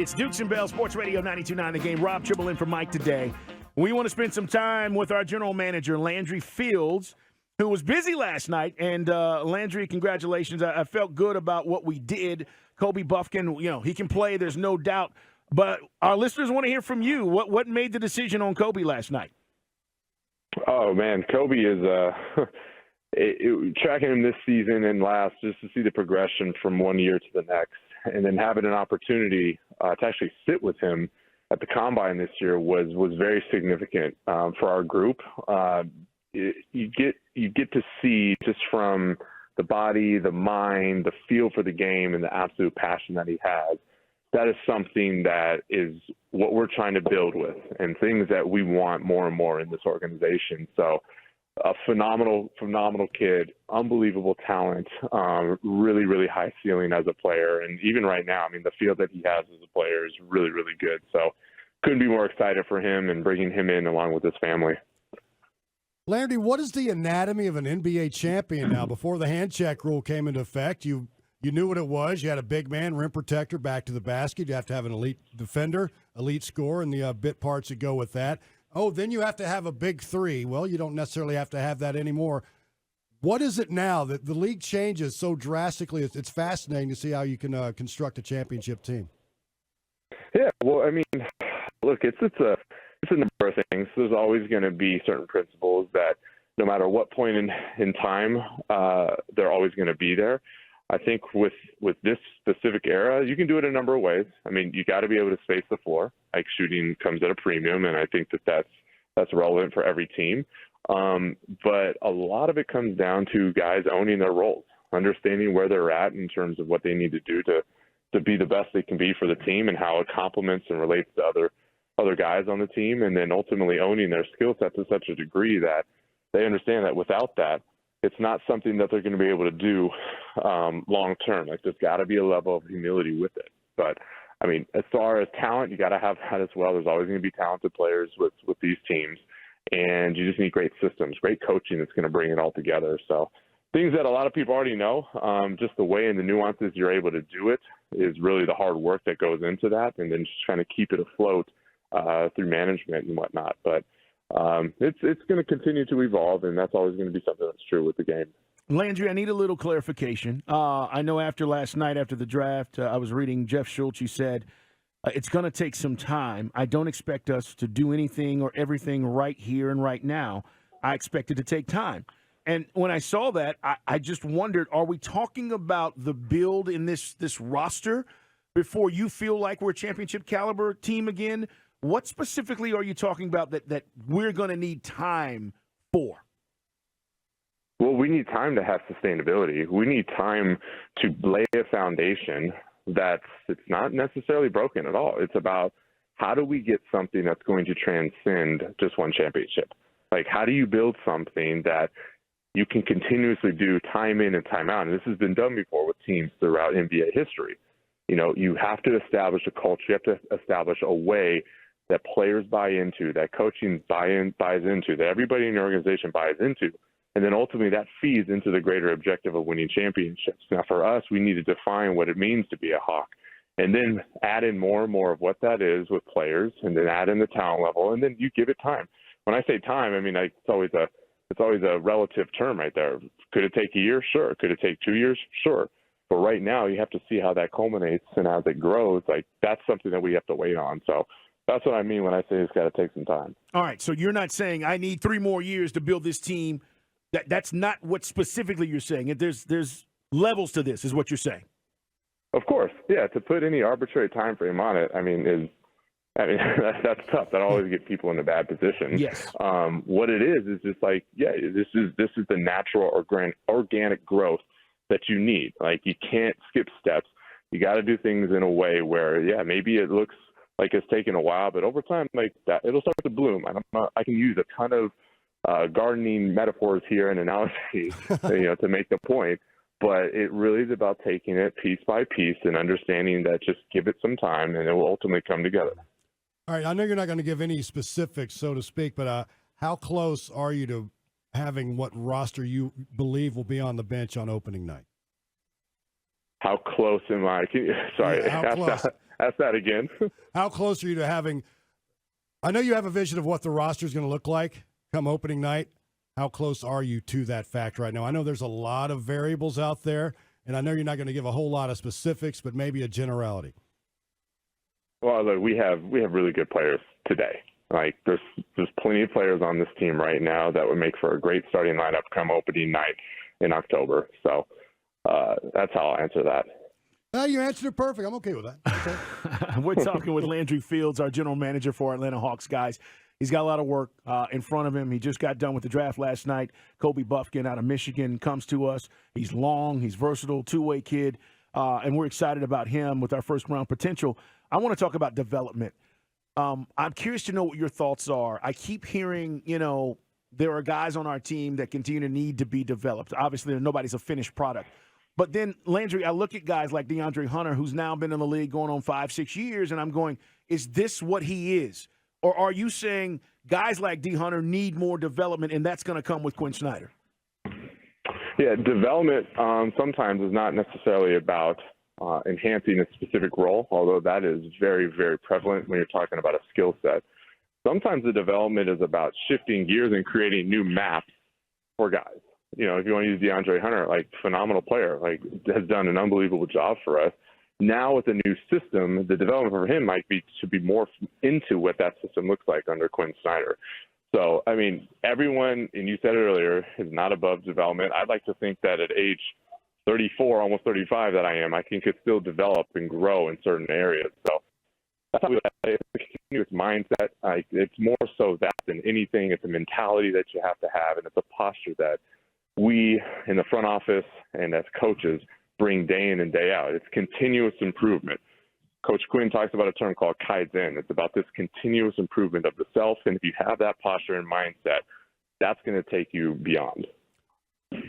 It's Dukes and Bell Sports Radio 92.9 The Game. Robb Tribble in for Mike today. We want to spend some time with our general manager, Landry Fields, who was busy last night. And Landry, congratulations. I felt good about what we did. Kobe Buffkin, he can play. There's no doubt. But our listeners want to hear from you. What made the decision on Kobe last night? Oh, man, Kobe is tracking him this season and last, just to see the progression from one year to the next. And then having an opportunity to actually sit with him at the Combine this year was very significant for our group. You get to see just from the body, the mind, the feel for the game, and the absolute passion that he has. That is something that is what we're trying to build with, and things that we want more and more in this organization. So, a phenomenal kid, unbelievable talent, really, really high ceiling as a player. And even right now, the feel that he has as a player is really, really good. So couldn't be more excited for him and bringing him in along with his family. Landry, what is the anatomy of an NBA champion now? Before the hand check rule came into effect, you knew what it was. You had a big man, rim protector, back to the basket. You have to have an elite defender, elite scorer, and the bit parts that go with that. Oh, then you have to have a big three. Well, you don't necessarily have to have that anymore. What is it now that the league changes so drastically? It's fascinating to see how you can construct a championship team. Yeah, well, look, it's a number of things. There's always going to be certain principles that no matter what point in time, they're always going to be there. I think with this specific era, you can do it a number of ways. You got to be able to space the floor. Like, shooting comes at a premium, and I think that's relevant for every team. But a lot of it comes down to guys owning their roles, understanding where they're at in terms of what they need to do to be the best they can be for the team, and how it complements and relates to other guys on the team, and then ultimately owning their skill set to such a degree that they understand that without that, it's not something that they're going to be able to do long term. Like, there's got to be a level of humility with it. But as far as talent, you got to have that as well. There's always going to be talented players with these teams, and you just need great systems, great coaching that's going to bring it all together. So things that a lot of people already know, just the way and the nuances you're able to do it is really the hard work that goes into that, and then just trying to keep it afloat through management and whatnot. But it's going to continue to evolve, and that's always going to be something that's true with the game. Landry, I need a little clarification. I know after last night, after the draft, I was reading Jeff Schultz. You said it's going to take some time. I don't expect us to do anything or everything right here and right now. I expect it to take time. And when I saw that, I just wondered, are we talking about the build in this roster before you feel like we're a championship caliber team again? What specifically are you talking about that we're going to need time for? Well, we need time to have sustainability. We need time to lay a foundation it's not necessarily broken at all. It's about, how do we get something that's going to transcend just one championship? Like, how do you build something that you can continuously do time in and time out? And this has been done before with teams throughout NBA history. You have to establish a culture. You have to establish a way that players buy into, that coaching buys into, that everybody in the organization buys into. And then ultimately that feeds into the greater objective of winning championships. Now, for us, we need to define what it means to be a Hawk, and then add in more and more of what that is with players, and then add in the talent level, and then you give it time. When I say time, it's always a relative term right there. Could it take a year? Sure. Could it take 2 years? Sure. But right now, you have to see how that culminates, and as it grows, that's something that we have to wait on. So that's what I mean when I say it's got to take some time. All right, so you're not saying I need 3 more years to build this team. That's not what specifically you're saying. There's levels to this, is what you're saying. Of course, yeah. To put any arbitrary time frame on it, that's tough. That always gets people in a bad position. Yes. What it is just this is the natural organic growth that you need. Like, you can't skip steps. You got to do things in a way where, maybe it looks like it's taken a while, but over time, that it'll start to bloom. I can use a ton of gardening metaphors here and analogies, to make the point. But it really is about taking it piece by piece and understanding that just give it some time and it will ultimately come together. All right, I know you're not going to give any specifics, so to speak, but how close are you to having what roster you believe will be on the bench on opening night? How close am I? Sorry. Yeah, how close? Ask that again. How close are you to having – I know you have a vision of what the roster is going to look like come opening night. How close are you to that fact right now? I know there's a lot of variables out there, and I know you're not going to give a whole lot of specifics, but maybe a generality. Well, look, we have really good players today. Like there's plenty of players on this team right now that would make for a great starting lineup come opening night in October. So that's how I'll answer that. You answered it perfect. I'm okay with that. Okay. We're talking with Landry Fields, our general manager for Atlanta Hawks, guys. He's got a lot of work in front of him. He just got done with the draft last night. Kobe Buffkin out of Michigan comes to us. He's long, he's versatile, two-way kid, and we're excited about him with our first-round potential. I want to talk about development. I'm curious to know what your thoughts are. I keep hearing, there are guys on our team that continue to need to be developed. Obviously, nobody's a finished product. But then, Landry, I look at guys like DeAndre Hunter, who's now been in the league going on 5-6 years, and I'm going, is this what he is? Or are you saying guys like D. Hunter need more development, and that's going to come with Quinn Snyder? Yeah, development sometimes is not necessarily about enhancing a specific role, although that is very, very prevalent when you're talking about a skill set. Sometimes the development is about shifting gears and creating new maps for guys. If you want to use DeAndre Hunter, phenomenal player, has done an unbelievable job for us. Now with the new system, the development for him should be more into what that system looks like under Quinn Snyder. So, everyone, and you said it earlier, is not above development. I'd like to think that at age 34, almost 35 that I could still develop and grow in certain areas. So that's how it's a continuous mindset. It's more so that than anything. It's a mentality that you have to have, and it's a posture that we in the front office and as coaches bring day in and day out. It's continuous improvement. Coach Quinn talks about a term called Kaizen. It's about this continuous improvement of the self, and if you have that posture and mindset, that's going to take you beyond.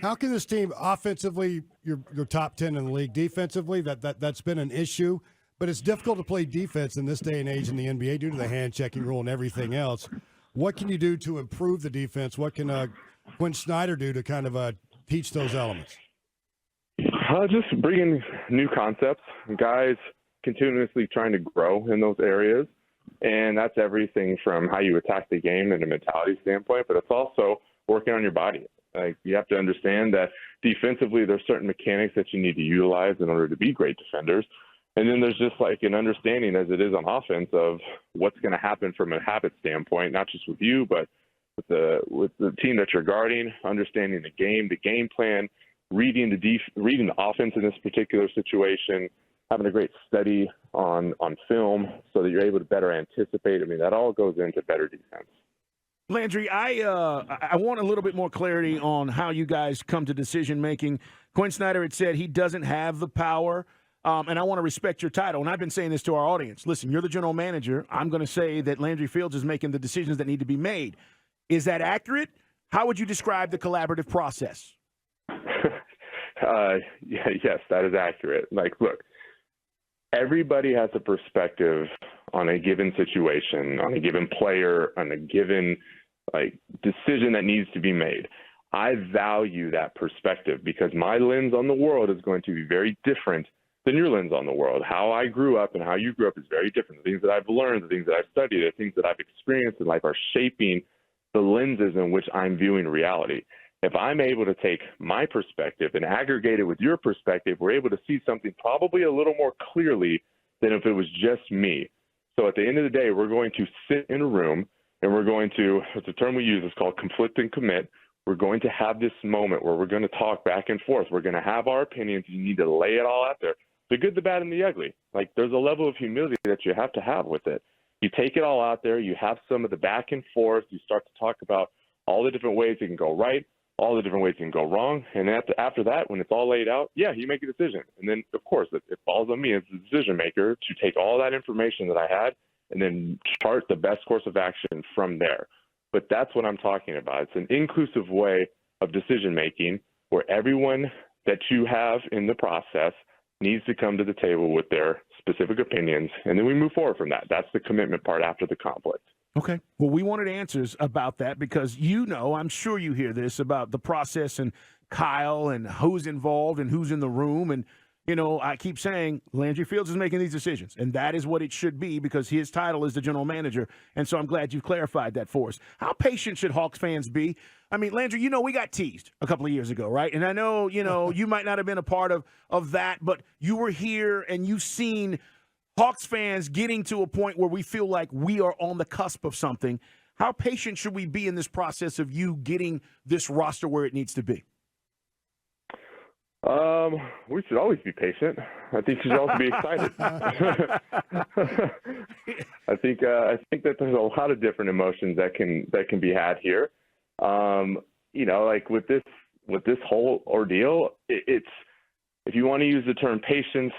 How can this team offensively, you're top 10 in the league, defensively, that's been an issue, but it's difficult to play defense in this day and age in the NBA due to the hand-checking rule and everything else. What can you do to improve the defense? What can Quinn Snyder do to kind of teach those elements? Just bringing new concepts, guys continuously trying to grow in those areas, and that's everything from how you attack the game in a mentality standpoint, but it's also working on your body. You have to understand that defensively there's certain mechanics that you need to utilize in order to be great defenders. And then there's just an understanding as it is on offense of what's going to happen from a habit standpoint, not just with you, but with the team that you're guarding, understanding the game plan, reading the offense in this particular situation, having a great study on film so that you're able to better anticipate. That all goes into better defense. Landry, I want a little bit more clarity on how you guys come to decision-making. Quinn Snyder had said he doesn't have the power, and I want to respect your title. And I've been saying this to our audience. Listen, you're the general manager. I'm going to say that Landry Fields is making the decisions that need to be made. Is that accurate? How would you describe the collaborative process? Yes, that is accurate. Look, everybody has a perspective on a given situation, on a given player, on a given decision that needs to be made. I value that perspective because my lens on the world is going to be very different than your lens on the world. How I grew up and how you grew up is very different. The things that I've learned, the things that I've studied, the things that I've experienced in life are shaping the lenses in which I'm viewing reality. If I'm able to take my perspective and aggregate it with your perspective, we're able to see something probably a little more clearly than if it was just me. So at the end of the day, we're going to sit in a room and we're going to, it's a term we use, it's called conflict and commit. We're going to have this moment where we're going to talk back and forth. We're going to have our opinions. You need to lay it all out there. The good, the bad, and the ugly. There's a level of humility that you have to have with it. You take it all out there. You have some of the back and forth. You start to talk about all the different ways it can go right, all the different ways it can go wrong. And after that, when it's all laid out, you make a decision. And then, of course, it falls on me as the decision maker to take all that information that I had and then chart the best course of action from there. But that's what I'm talking about. It's an inclusive way of decision making where everyone that you have in the process needs to come to the table with their specific opinions, and then we move forward from that. That's the commitment part after the conflict. Okay. Well, we wanted answers about that because I'm sure you hear this about the process and Kyle and who's involved and who's in the room. And, I keep saying Landry Fields is making these decisions, and that is what it should be because his title is the general manager. And so I'm glad you've clarified that for us. How patient should Hawks fans be? I mean, Landry, we got teased a couple of years ago, right? And I know, you might not have been a part of that, but you were here and you've seen Hawks fans getting to a point where we feel like we are on the cusp of something. How patient should we be in this process of you getting this roster where it needs to be? We should always be patient. I think you should also be excited. I think that there's a lot of different emotions that can be had here. Like with this whole ordeal, it's if you want to use the term patience,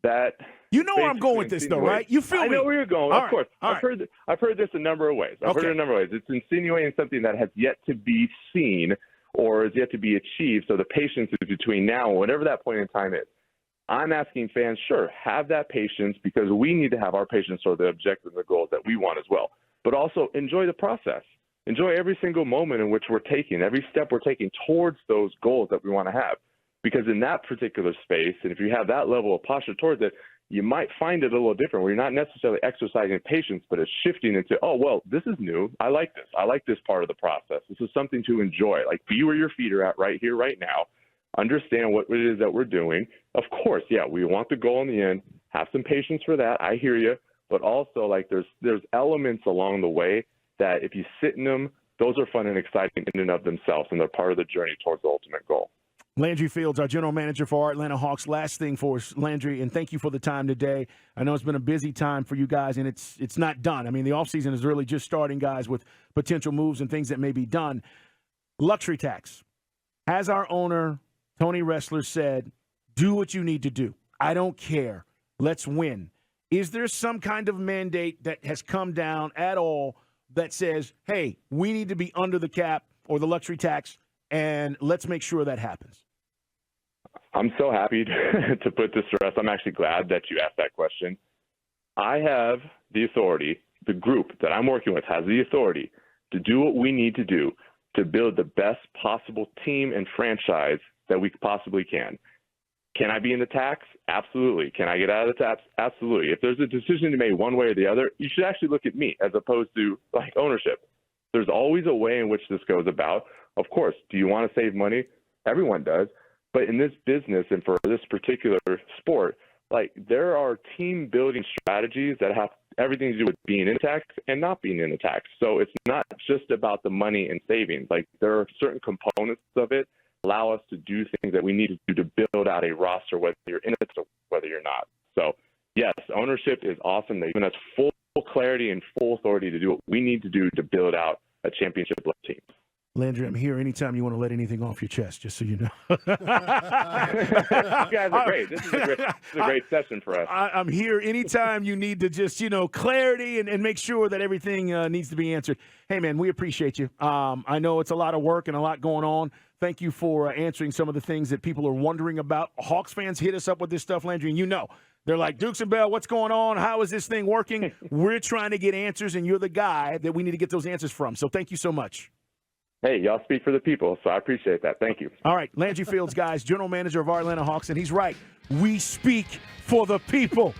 that where I'm going with this, though, right? You feel me? I know where you're going. Of course. I've heard this a number of ways. I've heard it a number of ways. It's insinuating something that has yet to be seen or is yet to be achieved. So the patience is between now and whatever that point in time is. I'm asking fans, sure, have that patience because we need to have our patience for the objectives and the goals that we want as well. But also enjoy the process. Enjoy every single moment in which we're taking, every step we're taking towards those goals that we want to have. Because in that particular space, and if you have that level of posture towards it, you might find it a little different where you're not necessarily exercising patience, but it's shifting into, oh, well, this is new. I like this. I like this part of the process. This is something to enjoy. Like, be where your feet are at right here, right now. Understand what it is that we're doing. Of course, yeah, we want the goal in the end. Have some patience for that. I hear you. But also, like, there's elements along the way that if you sit in them, those are fun and exciting in and of themselves, and they're part of the journey towards the ultimate goal. Landry Fields, our general manager for our Atlanta Hawks. Last thing for us, Landry, and thank you for the time today. I know it's been a busy time for you guys, and it's not done. I mean, the offseason is really just starting, guys, with potential moves and things that may be done. Luxury tax. Has our owner, Tony Ressler, said, do what you need to do. I don't care. Let's win. Is there some kind of mandate that has come down at all that says, hey, we need to be under the cap or the luxury tax, and let's make sure that happens? I'm so happy to put this to rest. I'm actually glad that you asked that question. I have the authority, the group that I'm working with has the authority to do what we need to do to build the best possible team and franchise that we possibly can. Can I be in the tax? Absolutely. Can I get out of the tax? Absolutely. If there's a decision to make one way or the other, you should actually look at me as opposed to like ownership. There's always a way in which this goes about. Of course, do you want to save money? Everyone does. But in this business and for this particular sport, like there are team building strategies that have everything to do with being in the tax and not being in the tax. So it's not just about the money and savings. Like there are certain components of it allow us to do things that we need to do to build out a roster, whether you're in it or whether you're not. So yes, ownership is awesome. They've given us full clarity and full authority to do what we need to do to build out a championship team. Landry, I'm here anytime you want to let anything off your chest, just so you know. You guys are great. This is a great session for us. I'm here anytime you need to just, clarity and make sure that everything needs to be answered. Hey, man, we appreciate you. I know it's a lot of work and a lot going on. Thank you for answering some of the things that people are wondering about. Hawks fans hit us up with this stuff, Landry, and they're like, Dukes and Bell, what's going on? How is this thing working? We're trying to get answers, and you're the guy that we need to get those answers from. So thank you so much. Hey, y'all speak for the people, so I appreciate that. Thank you. All right, Landry Fields, guys, general manager of our Atlanta Hawks, and he's right. We speak for the people.